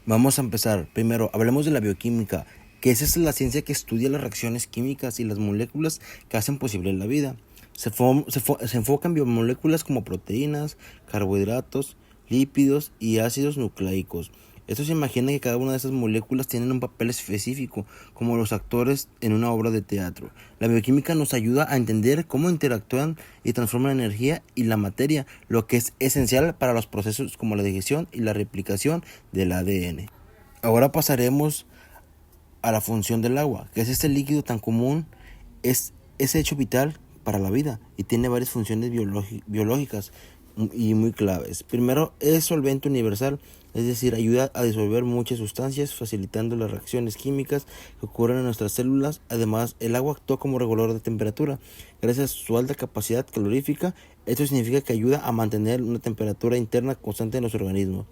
Vamos a empezar. Primero, hablemos de la bioquímica, que esa es la ciencia que estudia las reacciones químicas y las moléculas que hacen posible la vida. Se enfoca en biomoléculas como proteínas, carbohidratos, lípidos y ácidos nucleicos. Esto se imagina que cada una de esas moléculas tienen un papel específico, como los actores en una obra de teatro. La bioquímica nos ayuda a entender cómo interactúan y transforman la energía y la materia, lo que es esencial para los procesos como la digestión y la replicación del ADN. Ahora pasaremos a la función del agua, que es este líquido tan común, es hecho vital para la vida y tiene varias funciones biológicas y muy claves. Primero, es solvente universal, es decir, ayuda a disolver muchas sustancias, facilitando las reacciones químicas que ocurren en nuestras células. Además, el agua actúa como regulador de temperatura. Gracias a su alta capacidad calorífica, esto significa que ayuda a mantener una temperatura interna constante en los organismos.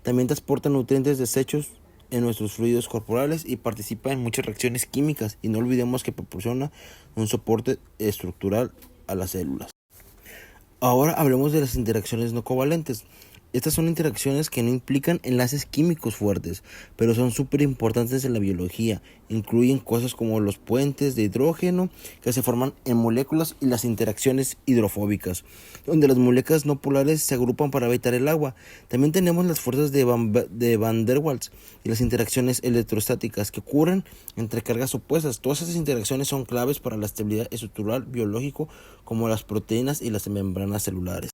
También transporta nutrientes desechos en nuestros fluidos corporales y participa en muchas reacciones químicas, y no olvidemos que proporciona un soporte estructural a las células. Ahora hablemos de las interacciones no covalentes. Estas son interacciones que no implican enlaces químicos fuertes, pero son súper importantes en la biología. Incluyen cosas como los puentes de hidrógeno que se forman en moléculas y las interacciones hidrofóbicas, donde las moléculas no polares se agrupan para evitar el agua. También tenemos las fuerzas de Van der Waals y las interacciones electrostáticas que ocurren entre cargas opuestas. Todas esas interacciones son claves para la estabilidad estructural biológico, como las proteínas y las membranas celulares.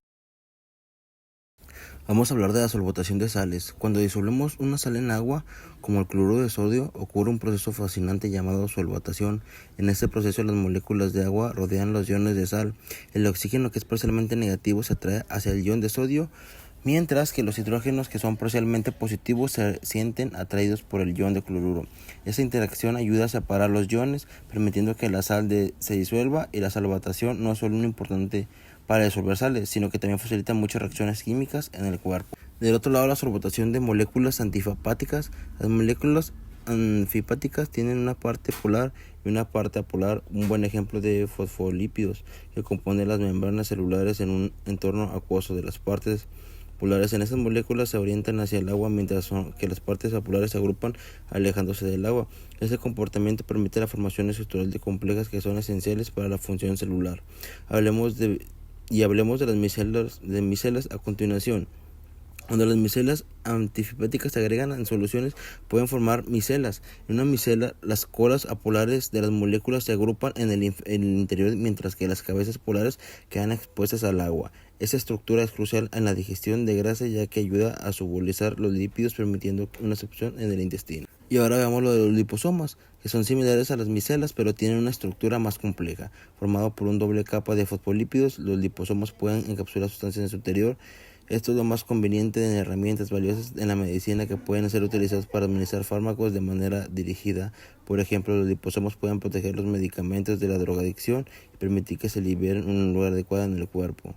Vamos a hablar de la solvatación de sales. Cuando disolvemos una sal en agua, como el cloruro de sodio, ocurre un proceso fascinante llamado solvatación. En este proceso, las moléculas de agua rodean los iones de sal. El oxígeno, que es parcialmente negativo, se atrae hacia el ion de sodio, mientras que los hidrógenos, que son parcialmente positivos, se sienten atraídos por el ion de cloruro. Esta interacción ayuda a separar los iones, permitiendo que la sal se disuelva, y la solvatación no es solo un importante para disolver sales, sino que también facilita muchas reacciones químicas en el cuerpo. Del otro lado, la solvatación de moléculas antifapáticas. Las moléculas anfipáticas tienen una parte polar y una parte apolar. Un buen ejemplo de fosfolípidos, que componen las membranas celulares en un entorno acuoso. De las partes polares en estas moléculas se orientan hacia el agua, mientras que las partes apolares se agrupan alejándose del agua. Este comportamiento permite la formación estructural de complejas que son esenciales para la función celular. Hablemos de las micelas a continuación. Cuando las micelas antifipáticas se agregan en soluciones, pueden formar micelas. En una micela, las colas apolares de las moléculas se agrupan en el interior, mientras que las cabezas polares quedan expuestas al agua. Esta estructura es crucial en la digestión de grasa, ya que ayuda a solubilizar los lípidos, permitiendo una absorción en el intestino. Y ahora veamos lo de los liposomas, que son similares a las micelas, pero tienen una estructura más compleja. Formado por una doble capa de fosfolípidos, los liposomas pueden encapsular sustancias en su interior. Esto es lo más conveniente en herramientas valiosas en la medicina, que pueden ser utilizadas para administrar fármacos de manera dirigida. Por ejemplo, los liposomas pueden proteger los medicamentos de la drogadicción y permitir que se liberen en un lugar adecuado en el cuerpo.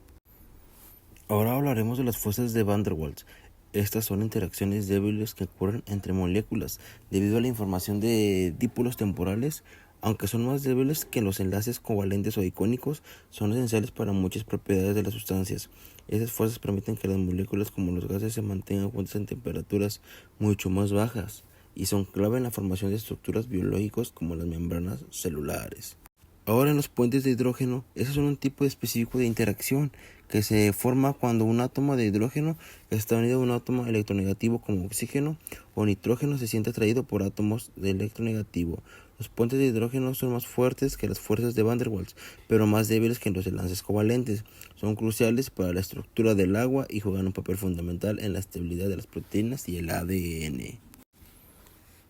Ahora hablaremos de las fuerzas de Van der Waals. Estas son interacciones débiles que ocurren entre moléculas debido a la información de dipolos temporales. Aunque son más débiles que los enlaces covalentes o icónicos, son esenciales para muchas propiedades de las sustancias. Esas fuerzas permiten que las moléculas, como los gases, se mantengan juntas en temperaturas mucho más bajas, y son clave en la formación de estructuras biológicas como las membranas celulares. Ahora, en los puentes de hidrógeno, esos son un tipo específico de interacción que se forma cuando un átomo de hidrógeno que está unido a un átomo electronegativo como oxígeno o nitrógeno se siente atraído por átomos de electronegativo. Los puentes de hidrógeno son más fuertes que las fuerzas de Van der Waals, pero más débiles que los enlaces covalentes. Son cruciales para la estructura del agua y juegan un papel fundamental en la estabilidad de las proteínas y el ADN.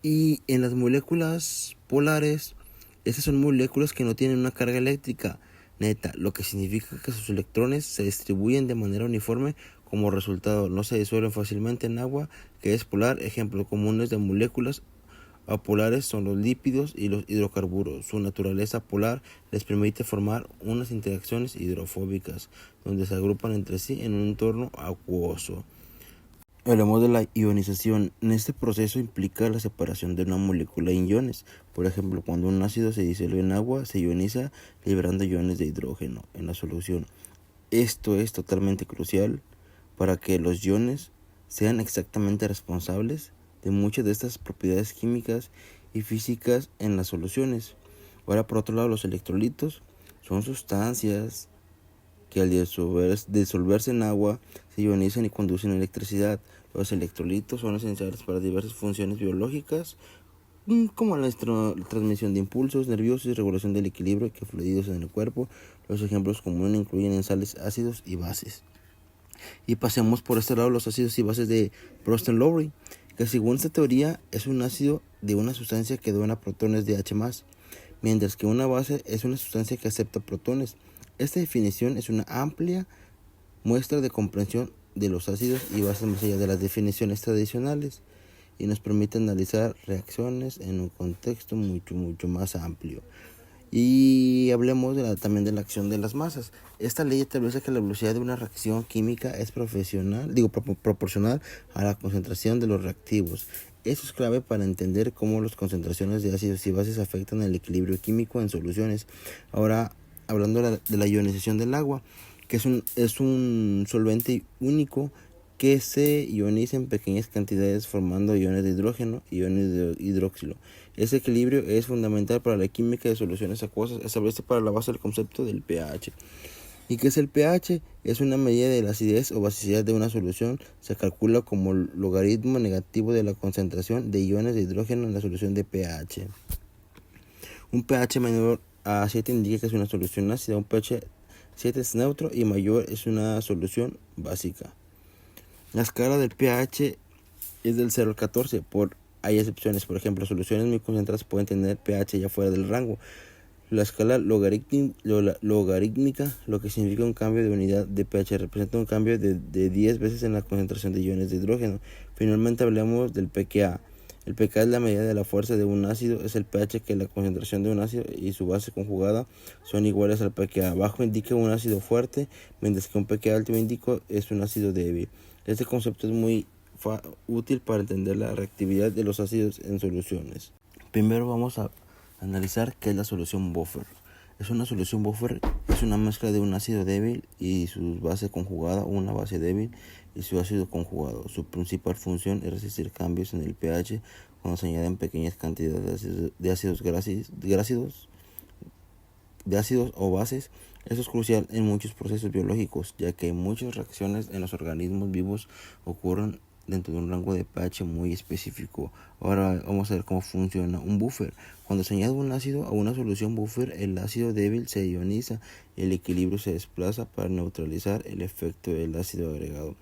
Y en las moléculas polares, estas son moléculas que no tienen una carga eléctrica neta, lo que significa que sus electrones se distribuyen de manera uniforme. Como resultado, no se disuelven fácilmente en agua, que es polar. Ejemplos comunes de moléculas apolares son los lípidos y los hidrocarburos. Su naturaleza polar les permite formar unas interacciones hidrofóbicas, donde se agrupan entre sí en un entorno acuoso. Hablamos de la ionización. En este proceso implica la separación de una molécula en iones. Por ejemplo, cuando un ácido se disuelve en agua, se ioniza liberando iones de hidrógeno en la solución. Esto es totalmente crucial para que los iones sean exactamente responsables de muchas de estas propiedades químicas y físicas en las soluciones. Ahora, por otro lado, los electrolitos son sustancias que al disolverse en agua se ionizan y conducen electricidad. Los electrolitos son esenciales para diversas funciones biológicas, como la transmisión de impulsos nerviosos y regulación del equilibrio de fluidos en el cuerpo. Los ejemplos comunes incluyen en sales, ácidos y bases. Y pasemos por este lado los ácidos y bases de Proust-Lowry, que según esta teoría es un ácido de una sustancia que dona protones de H+, mientras que una base es una sustancia que acepta protones. Esta definición es una amplia muestra de comprensión de los ácidos y bases más allá de las definiciones tradicionales y nos permite analizar reacciones en un contexto mucho más amplio. Y hablemos también de la acción de las masas. Esta ley establece que la velocidad de una reacción química es proporcional a la concentración de los reactivos. Eso es clave para entender cómo las concentraciones de ácidos y bases afectan el equilibrio químico en soluciones. Ahora, hablando de la ionización del agua, que es un solvente único que se ioniza en pequeñas cantidades formando iones de hidrógeno y iones de hidroxilo. Ese equilibrio es fundamental para la química de soluciones acuosas. Establece para la base el concepto del pH. ¿Y qué es el pH? Es una medida de la acidez o basicidad de una solución. Se calcula como logaritmo negativo de la concentración de iones de hidrógeno en la solución de pH. Un pH menor a 7 indica que es una solución ácida. Un pH 7 es neutro y mayor es una solución básica. La escala del pH es del 0 al 14. Hay excepciones, por ejemplo, soluciones muy concentradas pueden tener pH ya fuera del rango. La escala logarítmica, lo que significa un cambio de unidad de pH, representa un cambio de 10 veces en la concentración de iones de hidrógeno. Finalmente hablamos del pKa. El pKa es la medida de la fuerza de un ácido, es el pH que la concentración de un ácido y su base conjugada son iguales al pKa. Bajo indica un ácido fuerte, mientras que un pKa alto indica es un ácido débil. Este concepto es muy útil para entender la reactividad de los ácidos en soluciones. Primero vamos a analizar qué es la solución buffer. Una solución buffer es una mezcla de un ácido débil y su base conjugada, una base débil y su ácido conjugado. Su principal función es resistir cambios en el pH cuando se añaden pequeñas cantidades de ácidos o bases. Eso es crucial en muchos procesos biológicos, ya que muchas reacciones en los organismos vivos ocurren dentro de un rango de pH muy específico. Ahora vamos a ver cómo funciona un buffer. Cuando se añade un ácido a una solución buffer, el ácido débil se ioniza y el equilibrio se desplaza para neutralizar el efecto del ácido agregado.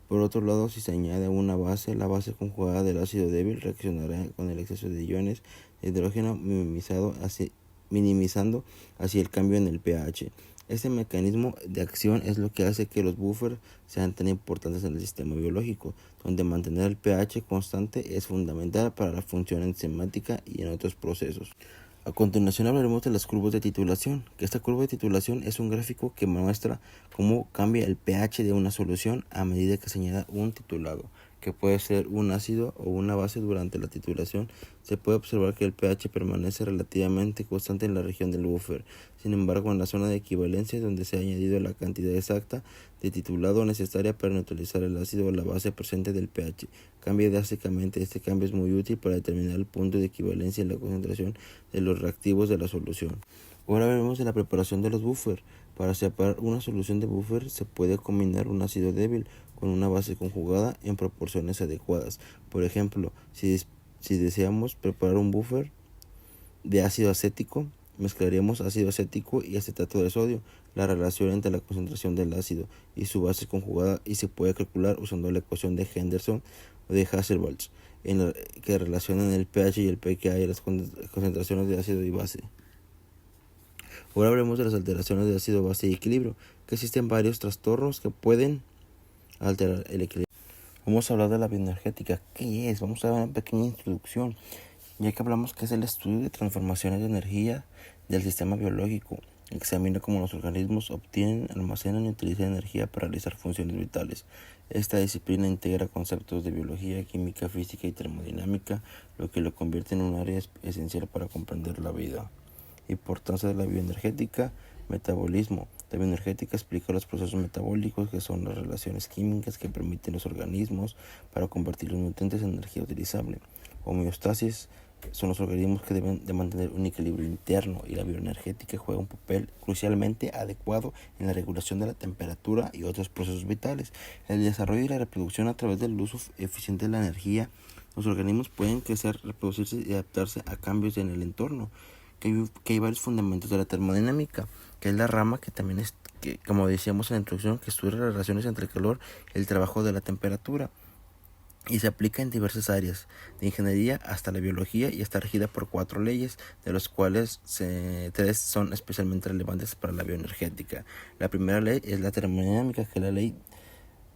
Por otro lado, si se añade una base, la base conjugada del ácido débil reaccionará con el exceso de iones de hidrógeno minimizando así el cambio en el pH. Este mecanismo de acción es lo que hace que los buffers sean tan importantes en el sistema biológico, donde mantener el pH constante es fundamental para la función enzimática y en otros procesos. A continuación hablaremos de las curvas de titulación, que esta curva de titulación es un gráfico que muestra cómo cambia el pH de una solución a medida que se añada un titulado, que puede ser un ácido o una base. Durante la titulación se puede observar que el pH permanece relativamente constante en la región del buffer. Sin embargo, en la zona de equivalencia es donde se ha añadido la cantidad exacta de titulado necesaria para neutralizar el ácido o la base presente del pH. Cambia drásticamente. Este cambio es muy útil para determinar el punto de equivalencia en la concentración de los reactivos de la solución. Ahora veremos de la preparación de los buffers. Para separar una solución de buffer se puede combinar un ácido débil con una base conjugada en proporciones adecuadas. Por ejemplo, si deseamos preparar un buffer de ácido acético, mezclaríamos ácido acético y acetato de sodio, la relación entre la concentración del ácido y su base conjugada, y se puede calcular usando la ecuación de Henderson o de Hasselbalch, que relacionan el pH y el pKa y las concentraciones de ácido y base. Ahora hablemos de las alteraciones de ácido, base y equilibrio, que existen varios trastornos que pueden alterar el equilibrio. Vamos a hablar de la bioenergética. ¿Qué es? Vamos a dar una pequeña introducción, ya que hablamos que es el estudio de transformaciones de energía del sistema biológico. Examina cómo los organismos obtienen, almacenan y utilizan energía para realizar funciones vitales. Esta disciplina integra conceptos de biología, química, física y termodinámica, lo que lo convierte en un área esencial para comprender la vida. Importancia de la bioenergética, metabolismo. La bioenergética explica los procesos metabólicos, que son las relaciones químicas que permiten los organismos para convertir los nutrientes en energía utilizable. Homeostasis son los organismos que deben de mantener un equilibrio interno, y la bioenergética juega un papel crucialmente adecuado en la regulación de la temperatura y otros procesos vitales. El desarrollo y la reproducción a través del uso eficiente de la energía. Los organismos pueden crecer, reproducirse y adaptarse a cambios en el entorno. Que hay varios fundamentos de la termodinámica, que es la rama que también es, que, como decíamos en la introducción, que estudia las relaciones entre el calor y el trabajo de la temperatura, y se aplica en diversas áreas, de ingeniería hasta la biología, y está regida por 4 leyes, de las cuales 3 son especialmente relevantes para la bioenergética. La primera ley es la termodinámica, que es la ley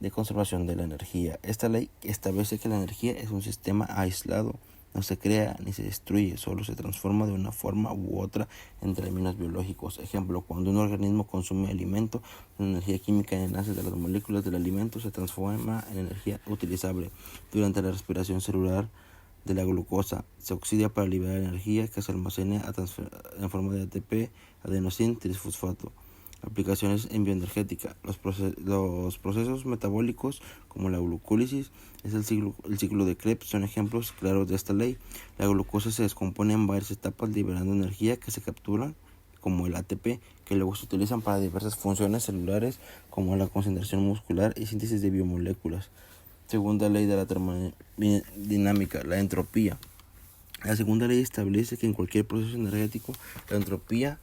de conservación de la energía. Esta ley establece que la energía es un sistema aislado, no se crea ni se destruye, solo se transforma de una forma u otra en términos biológicos. Ejemplo, cuando un organismo consume alimento, la energía química en enlaces de las moléculas del alimento se transforma en energía utilizable. Durante la respiración celular de la glucosa se oxida para liberar energía que se almacena en forma de ATP, adenosín trisfosfato. Aplicaciones en bioenergética. Los procesos metabólicos, como la glucólisis, es el ciclo de Krebs, son ejemplos claros de esta ley. La glucosa se descompone en varias etapas, liberando energía que se captura, como el ATP, que luego se utilizan para diversas funciones celulares, como la concentración muscular y síntesis de biomoléculas. Segunda ley de la termodinámica, la entropía. La segunda ley establece que en cualquier proceso energético, la entropía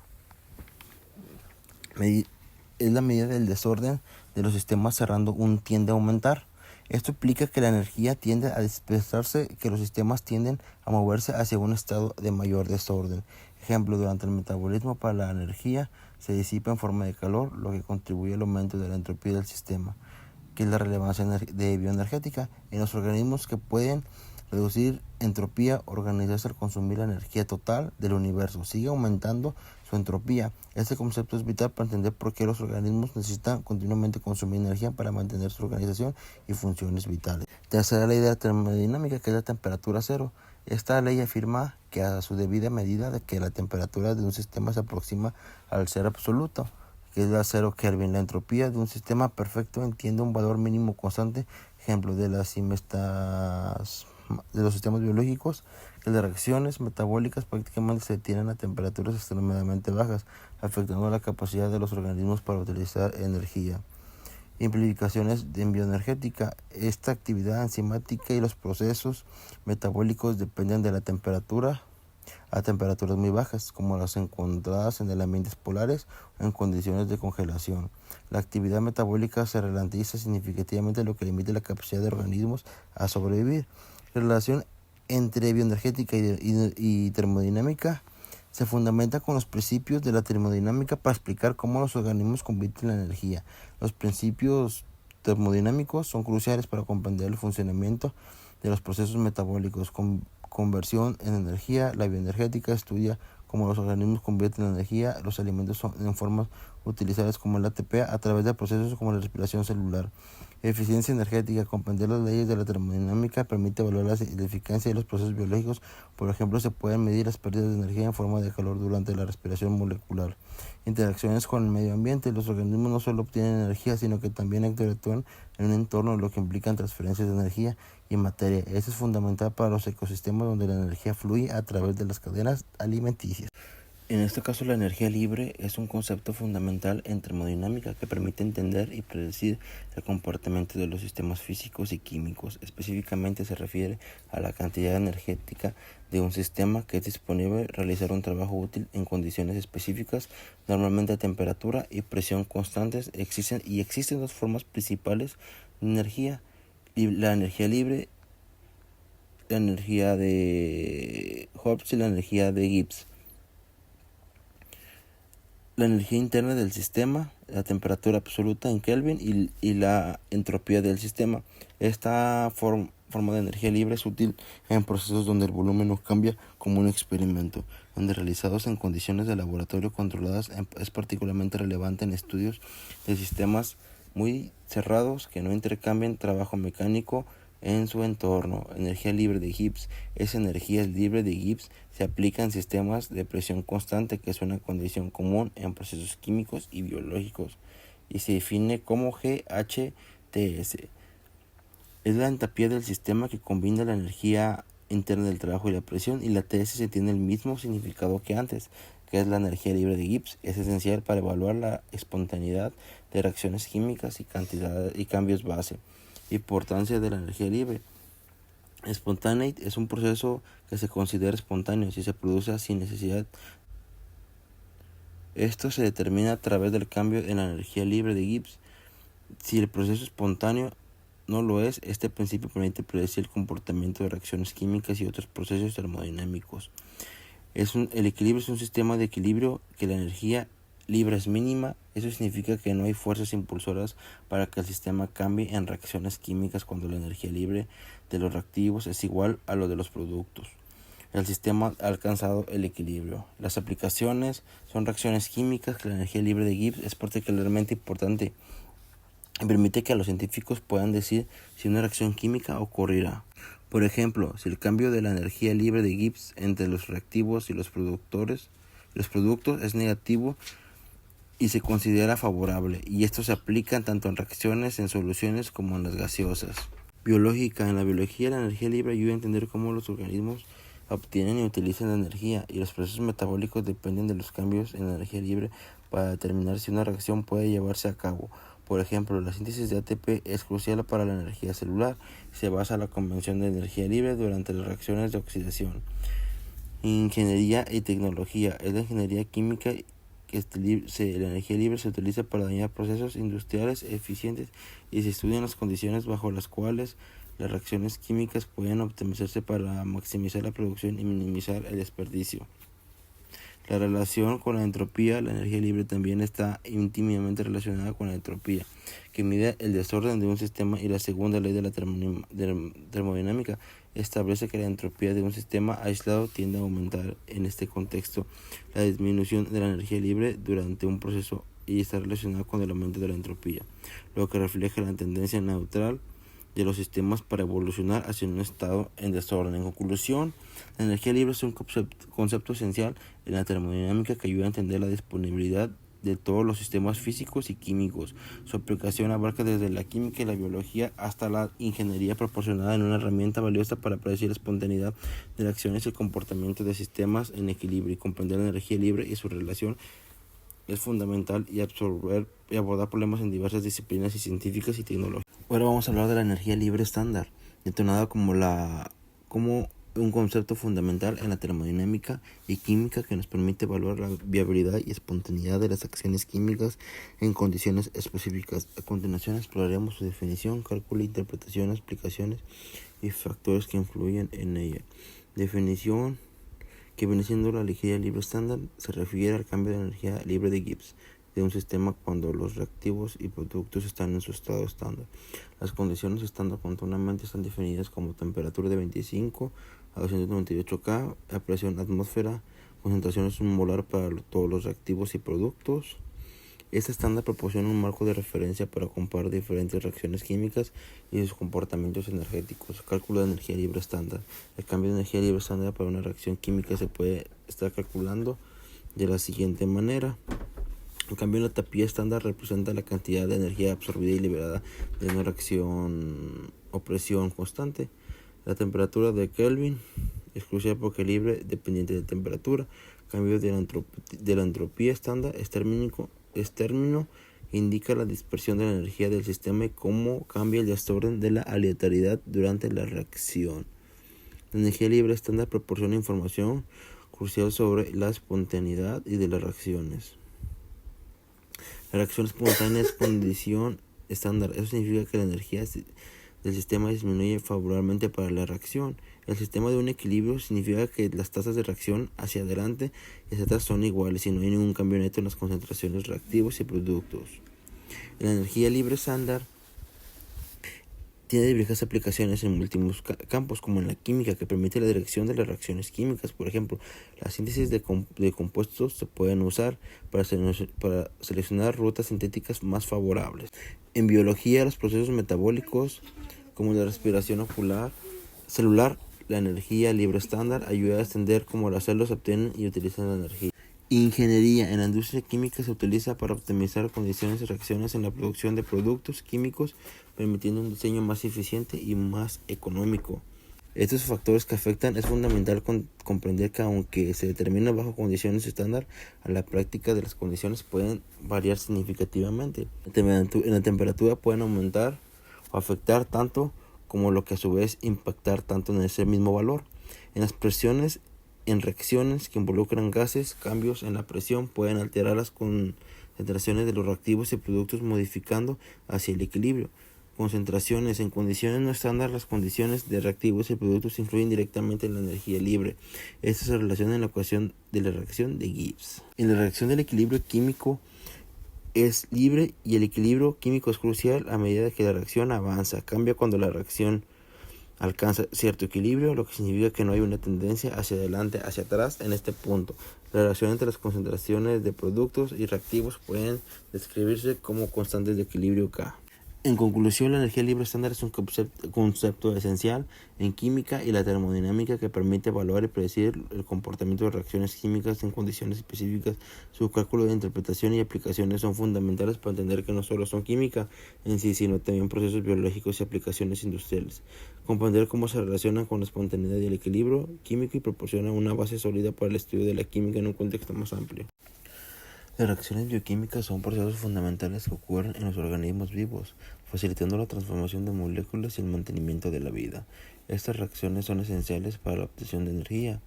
es la medida del desorden de los sistemas cerrando tiende a aumentar. Esto implica que la energía tiende a dispersarse, que los sistemas tienden a moverse hacia un estado de mayor desorden. Ejemplo, durante el metabolismo para la energía se disipa en forma de calor, lo que contribuye al aumento de la entropía del sistema, que es la relevancia de bioenergética. En los organismos que pueden reducir entropía, organizarse al consumir la energía total del universo, sigue aumentando su entropía. Este concepto es vital para entender por qué los organismos necesitan continuamente consumir energía para mantener su organización y funciones vitales. Tercera ley de la termodinámica, que es la temperatura cero. Esta ley afirma que a su debida medida de que la temperatura de un sistema se aproxima al cero absoluto, que es la 0 Kelvin. La entropía de un sistema perfecto entiende un valor mínimo constante. Ejemplo de los sistemas biológicos, que las reacciones metabólicas prácticamente se detienen a temperaturas extremadamente bajas, afectando la capacidad de los organismos para utilizar energía. Implicaciones en bioenergética. Esta actividad enzimática y los procesos metabólicos dependen de la temperatura a temperaturas muy bajas, como las encontradas en ambientes polares o en condiciones de congelación. La actividad metabólica se ralentiza significativamente, lo que limita la capacidad de organismos a sobrevivir. La relación entre bioenergética y termodinámica se fundamenta con los principios de la termodinámica para explicar cómo los organismos convierten la energía. Los principios termodinámicos son cruciales para comprender el funcionamiento de los procesos metabólicos. Conversión en energía. La bioenergética estudia cómo los organismos convierten la energía, los alimentos en formas utilizables como el ATP a través de procesos como la respiración celular. Eficiencia energética. Comprender las leyes de la termodinámica permite evaluar la eficacia de los procesos biológicos. Por ejemplo, se pueden medir las pérdidas de energía en forma de calor durante la respiración molecular. Interacciones con el medio ambiente. Los organismos no solo obtienen energía, sino que también interactúan en un entorno, lo que implica transferencias de energía y materia. Eso es fundamental para los ecosistemas donde la energía fluye a través de las cadenas alimenticias. En este caso, la energía libre es un concepto fundamental en termodinámica que permite entender y predecir el comportamiento de los sistemas físicos y químicos. Específicamente se refiere a la cantidad energética de un sistema que es disponible realizar un trabajo útil en condiciones específicas, normalmente a temperatura y presión constantes. Existen 2 formas principales de energía: la energía libre, la energía de Hobbes y la energía de Gibbs. La energía interna del sistema, la temperatura absoluta en Kelvin y la entropía del sistema. Esta forma de energía libre es útil en procesos donde el volumen no cambia, como un experimento, donde realizados en condiciones de laboratorio controladas. Es particularmente relevante en estudios de sistemas muy cerrados que no intercambian trabajo mecánico en su entorno. Energía libre de Gibbs. Esa energía libre de Gibbs se aplica en sistemas de presión constante, que es una condición común en procesos químicos y biológicos, y se define como GHTS. Es la entropía del sistema que combina la energía interna del trabajo y la presión, y la TS tiene el mismo significado que antes, que es la energía libre de Gibbs. Es esencial para evaluar la espontaneidad de reacciones químicas y cantidad y cambios base. Importancia de la energía libre. Spontaneity es un proceso que se considera espontáneo si se produce sin necesidad. Esto se determina a través del cambio en la energía libre de Gibbs. Si el proceso espontáneo no lo es, este principio permite predecir el comportamiento de reacciones químicas y otros procesos termodinámicos. El equilibrio es un sistema de equilibrio que la energía libre es mínima. Eso significa que no hay fuerzas impulsoras para que el sistema cambie en reacciones químicas cuando la energía libre de los reactivos es igual a lo de los productos. El sistema ha alcanzado el equilibrio. Las aplicaciones son reacciones químicas que la energía libre de Gibbs es particularmente importante y permite que los científicos puedan decir si una reacción química ocurrirá. Por ejemplo, si el cambio de la energía libre de Gibbs entre los reactivos y los productos es negativo y se considera favorable, y esto se aplica tanto en reacciones en soluciones como en las gaseosas. Biológica. En la biología, la energía libre ayuda a entender cómo los organismos obtienen y utilizan la energía, y los procesos metabólicos dependen de los cambios en la energía libre para determinar si una reacción puede llevarse a cabo. Por ejemplo, la síntesis de ATP es crucial para la energía celular. Se basa en la conversión de energía libre durante las reacciones de oxidación. Ingeniería y tecnología. Es la ingeniería química que la energía libre se utiliza para dañar procesos industriales eficientes, y se estudian las condiciones bajo las cuales las reacciones químicas pueden optimizarse para maximizar la producción y minimizar el desperdicio. La relación con la entropía. La energía libre también está íntimamente relacionada con la entropía, que mide el desorden de un sistema, y la segunda ley de la termodinámica establece que la entropía de un sistema aislado tiende a aumentar. En este contexto, la disminución de la energía libre durante un proceso y está relacionada con el aumento de la entropía, lo que refleja la tendencia neutral de los sistemas para evolucionar hacia un estado en desorden. En conclusión, la energía libre es un concepto esencial en la termodinámica que ayuda a entender la disponibilidad de todos los sistemas físicos y químicos. Su aplicación abarca desde la química y la biología hasta la ingeniería, proporcionada en una herramienta valiosa para predecir la espontaneidad de reacciones y el comportamiento de sistemas en equilibrio. Y comprender la energía libre y su relación es fundamental y abordar problemas en diversas disciplinas científicas y tecnológicas. Ahora vamos a hablar de la energía libre estándar, detonada como un concepto fundamental en la termodinámica y química que nos permite evaluar la viabilidad y espontaneidad de las acciones químicas en condiciones específicas. A continuación exploraremos su definición, cálculo, interpretación, explicaciones y factores que influyen en ella. Definición que viene siendo la energía libre estándar se refiere al cambio de energía libre de Gibbs de un sistema cuando los reactivos y productos están en su estado estándar. Las condiciones estándar continuamente están definidas como temperatura de 25 a 298 K, a presión atmósfera, concentraciones molar para todos los reactivos y productos. Este estándar proporciona un marco de referencia para comparar diferentes reacciones químicas y sus comportamientos energéticos. Cálculo de energía libre estándar. El cambio de energía libre estándar para una reacción química se puede estar calculando de la siguiente manera. En cambio, la entropía estándar representa la cantidad de energía absorbida y liberada de una reacción o presión constante. La temperatura de Kelvin es crucial porque libre dependiente de temperatura. El cambio de la entropía estándar es término que indica la dispersión de la energía del sistema y cómo cambia el desorden de la aleatoriedad durante la reacción. La energía libre estándar proporciona información crucial sobre la espontaneidad y de las reacciones. La reacción espontánea es condición estándar. Eso significa que la energía del sistema disminuye favorablemente para la reacción. El sistema de un equilibrio significa que las tasas de reacción hacia adelante y hacia atrás son iguales y no hay ningún cambio neto en las concentraciones de reactivos y productos. La energía libre estándar tiene diversas aplicaciones en múltiples campos, como en la química, que permite la dirección de las reacciones químicas. Por ejemplo, la síntesis de compuestos se pueden usar para seleccionar rutas sintéticas más favorables. En biología, los procesos metabólicos como la respiración celular. La energía libre estándar ayuda a extender cómo las células obtienen y utilizan la energía. Ingeniería. En la industria química se utiliza para optimizar condiciones y reacciones en la producción de productos químicos, permitiendo un diseño más eficiente y más económico. Estos factores que afectan es fundamental comprender que aunque se determina bajo condiciones estándar, a la práctica de las condiciones pueden variar significativamente. En la temperatura pueden aumentar o afectar tanto como lo que a su vez impactar tanto en ese mismo valor. En las presiones, en reacciones que involucran gases, cambios en la presión pueden alterar las concentraciones de los reactivos y productos modificando hacia el equilibrio. Concentraciones. En condiciones no estándar, las condiciones de reactivos y productos influyen directamente en la energía libre. Esto se relaciona en la ecuación de la reacción de Gibbs. En la reacción del equilibrio químico es libre y el equilibrio químico es crucial a medida que la reacción avanza. Cambia cuando la reacción alcanza cierto equilibrio, lo que significa que no hay una tendencia hacia adelante, hacia atrás en este punto. La relación entre las concentraciones de productos y reactivos pueden describirse como constantes de equilibrio K. En conclusión, la energía libre estándar es un concepto esencial en química y la termodinámica que permite evaluar y predecir el comportamiento de reacciones químicas en condiciones específicas. Su cálculo de interpretación y aplicaciones son fundamentales para entender que no solo son química en sí, sino también procesos biológicos y aplicaciones industriales. Comprender cómo se relacionan con la espontaneidad y el equilibrio químico y proporciona una base sólida para el estudio de la química en un contexto más amplio. Las reacciones bioquímicas son procesos fundamentales que ocurren en los organismos vivos, facilitando la transformación de moléculas y el mantenimiento de la vida. Estas reacciones son esenciales para la obtención de energía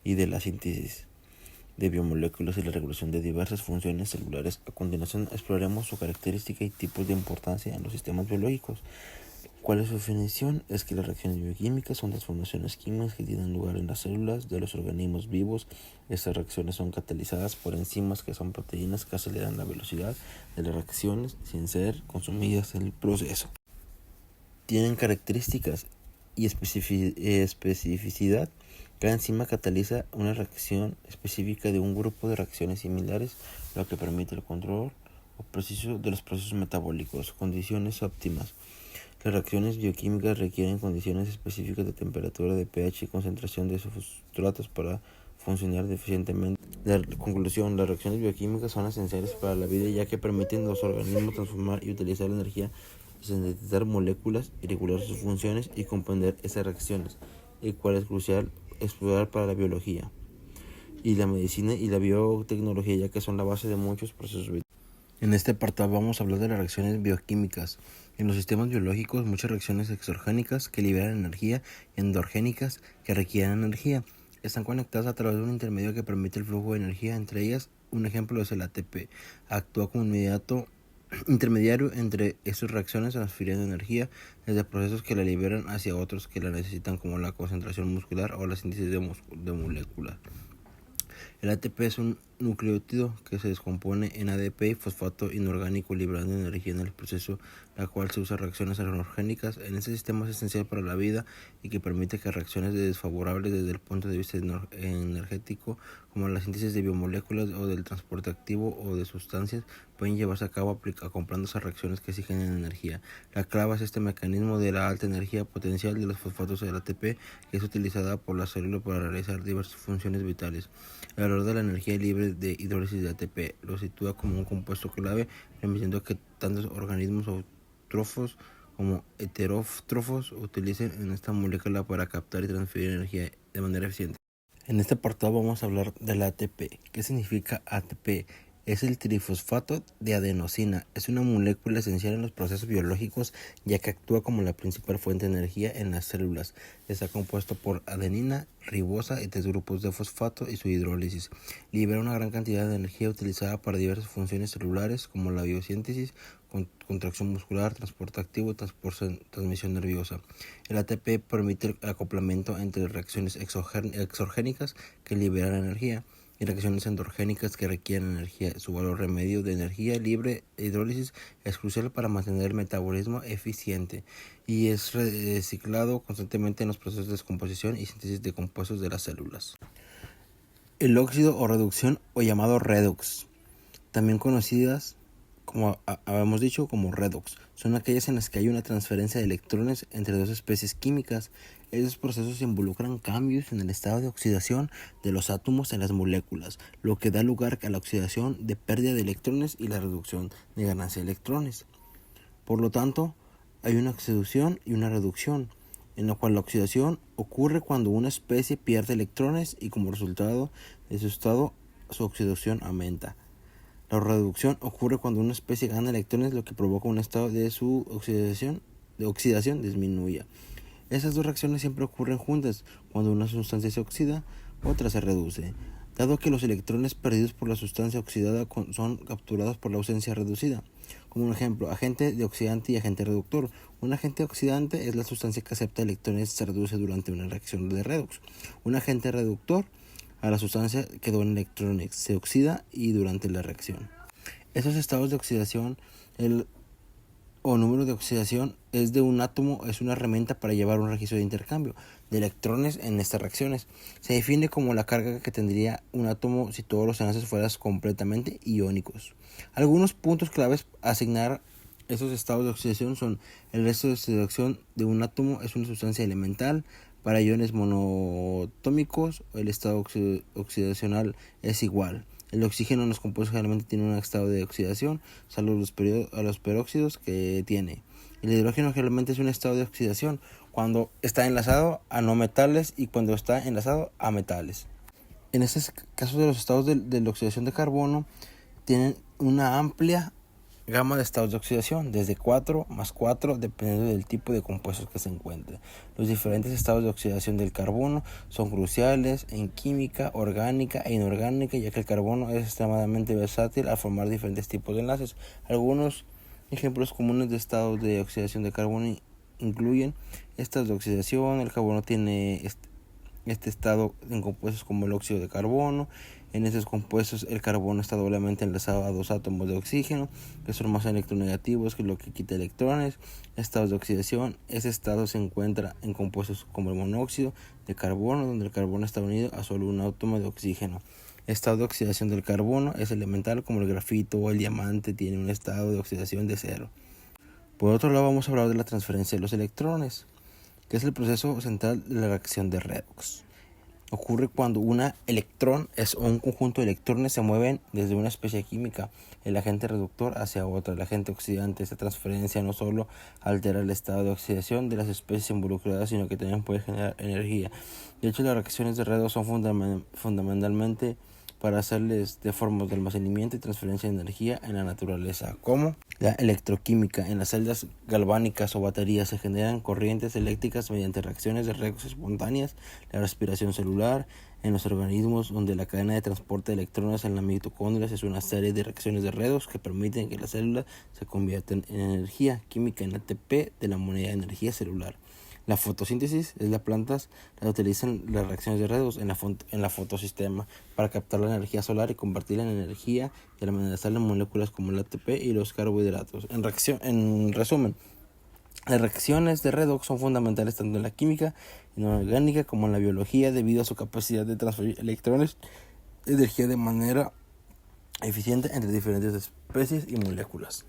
y de la síntesis de biomoléculas y la regulación de diversas funciones celulares. A continuación exploraremos su característica y tipos de importancia en los sistemas biológicos. ¿Cuál es su definición? Es que las reacciones bioquímicas son transformaciones químicas que tienen lugar en las células de los organismos vivos. Estas reacciones son catalizadas por enzimas que son proteínas que aceleran la velocidad de las reacciones sin ser consumidas en el proceso. Tienen características y especificidad. Cada enzima cataliza una reacción específica de un grupo de reacciones similares, lo que permite el control preciso de los procesos metabólicos. Condiciones óptimas. Las reacciones bioquímicas requieren condiciones específicas de temperatura, de pH y concentración de sustratos para funcionar eficientemente. La conclusión, las reacciones bioquímicas son esenciales para la vida ya que permiten a los organismos transformar y utilizar la energía, sintetizar moléculas y regular sus funciones y comprender esas reacciones, el cual es crucial explorar para la biología y la medicina y la biotecnología, ya que son la base de muchos procesos vitales. En este apartado vamos a hablar de las reacciones bioquímicas. En los sistemas biológicos, muchas reacciones exogénicas que liberan energía y endogénicas que requieren energía están conectadas a través de un intermedio que permite el flujo de energía. Entre ellas, un ejemplo es el ATP. Actúa como intermediario entre estas reacciones, transfiriendo energía desde procesos que la liberan hacia otros que la necesitan, como la concentración muscular o la síntesis de moléculas. El ATP es un nucleótido que se descompone en ADP y fosfato inorgánico, liberando energía en el proceso, la cual se usa en reacciones anorgánicas. En este sistema es esencial para la vida y que permite que reacciones desfavorables desde el punto de vista energético, como la síntesis de biomoléculas o del transporte activo o de sustancias, pueden llevarse a cabo acoplando esas reacciones que exigen energía. La clave es este mecanismo de la alta energía potencial de los fosfatos del ATP, que es utilizada por la célula para realizar diversas funciones vitales. El valor de la energía libre de hidrólisis de ATP lo sitúa como un compuesto clave, permitiendo que tantos organismos autótrofos como heterótrofos utilicen en esta molécula para captar y transferir energía de manera eficiente. En este apartado vamos a hablar del ATP. ¿Qué significa ATP? Es el trifosfato de adenosina. Es una molécula esencial en los procesos biológicos, ya que actúa como la principal fuente de energía en las células. Está compuesto por adenina, ribosa y 3 grupos de fosfato y su hidrólisis. Libera una gran cantidad de energía utilizada para diversas funciones celulares, como la biosíntesis, contracción muscular, transporte activo y transmisión nerviosa. El ATP permite el acoplamiento entre reacciones exogénicas que liberan energía y reacciones endogénicas que requieren energía. Su valor medio de energía libre de hidrólisis es crucial para mantener el metabolismo eficiente y es reciclado constantemente en los procesos de descomposición y síntesis de compuestos de las células. El óxido o reducción, o llamado redox, también conocidas como habíamos dicho, como redox. Son aquellas en las que hay una transferencia de electrones entre dos especies químicas. Esos procesos involucran cambios en el estado de oxidación de los átomos en las moléculas, lo que da lugar a la oxidación de pérdida de electrones y la reducción de ganancia de electrones. Por lo tanto, hay una oxidación y una reducción, en la cual la oxidación ocurre cuando una especie pierde electrones y como resultado de su estado, su oxidación aumenta. La reducción ocurre cuando una especie gana electrones, lo que provoca un estado de su oxidación disminuya. Esas dos reacciones siempre ocurren juntas. Cuando una sustancia se oxida, otra se reduce. Dado que los electrones perdidos por la sustancia oxidada son capturados por la ausencia reducida. Como un ejemplo, agente de oxidante y agente reductor. Un agente oxidante es la sustancia que acepta electrones y se reduce durante una reacción de redox. Un agente reductor a la sustancia que dona electrones, se oxida y durante la reacción. Esos estados de oxidación, o número de oxidación es de un átomo, es una herramienta para llevar un registro de intercambio de electrones en estas reacciones. Se define como la carga que tendría un átomo si todos los enlaces fueran completamente iónicos. Algunos puntos claves a asignar esos estados de oxidación son: el resto de oxidación de un átomo es una sustancia elemental. Para iones monotómicos, el estado oxidacional es igual. El oxígeno en los compuestos generalmente tiene un estado de oxidación, salvo los peróxidos que tiene. El hidrógeno generalmente es un estado de oxidación cuando está enlazado a no metales y cuando está enlazado a metales. En estos casos de los estados de la oxidación de carbono, tienen una amplia gama de estados de oxidación, desde 4 más 4, dependiendo del tipo de compuestos que se encuentren. Los diferentes estados de oxidación del carbono son cruciales en química orgánica e inorgánica, ya que el carbono es extremadamente versátil al formar diferentes tipos de enlaces. Algunos ejemplos comunes de estados de oxidación de carbono incluyen estados de oxidación. El carbono tiene este estado en compuestos como el óxido de carbono. En estos compuestos el carbono está doblemente enlazado a dos átomos de oxígeno que son más electronegativos, que lo que quita electrones. Estados de oxidación: este estado se encuentra en compuestos como el monóxido de carbono, donde el carbono está unido a solo un átomo de oxígeno. Estado de oxidación del carbono es elemental, como el grafito o el diamante tiene un estado de oxidación de 0. Por otro lado, vamos a hablar de la transferencia de los electrones, que es el proceso central de la reacción de redox. Ocurre cuando un electrón o un conjunto de electrones se mueven desde una especie química, el agente reductor, hacia otra, el agente oxidante. Esta transferencia no solo altera el estado de oxidación de las especies involucradas, sino que también puede generar energía. De hecho, las reacciones de redox son fundamentalmente para hacerles de formas de almacenamiento y transferencia de energía en la naturaleza, como la electroquímica. En las celdas galvánicas o baterías se generan corrientes eléctricas mediante reacciones de redox espontáneas. La respiración celular: en los organismos donde la cadena de transporte de electrones en las mitocondrias es una serie de reacciones de redox que permiten que las células se conviertan en energía química, en ATP, de la moneda de energía celular. La fotosíntesis es las plantas que utilizan las reacciones de redox en la fotosistema para captar la energía solar y convertirla en energía y almacenarla en moléculas como el ATP y los carbohidratos. En resumen, las reacciones de redox son fundamentales tanto en la química inorgánica como en la biología, debido a su capacidad de transferir electrones y energía de manera eficiente entre diferentes especies y moléculas.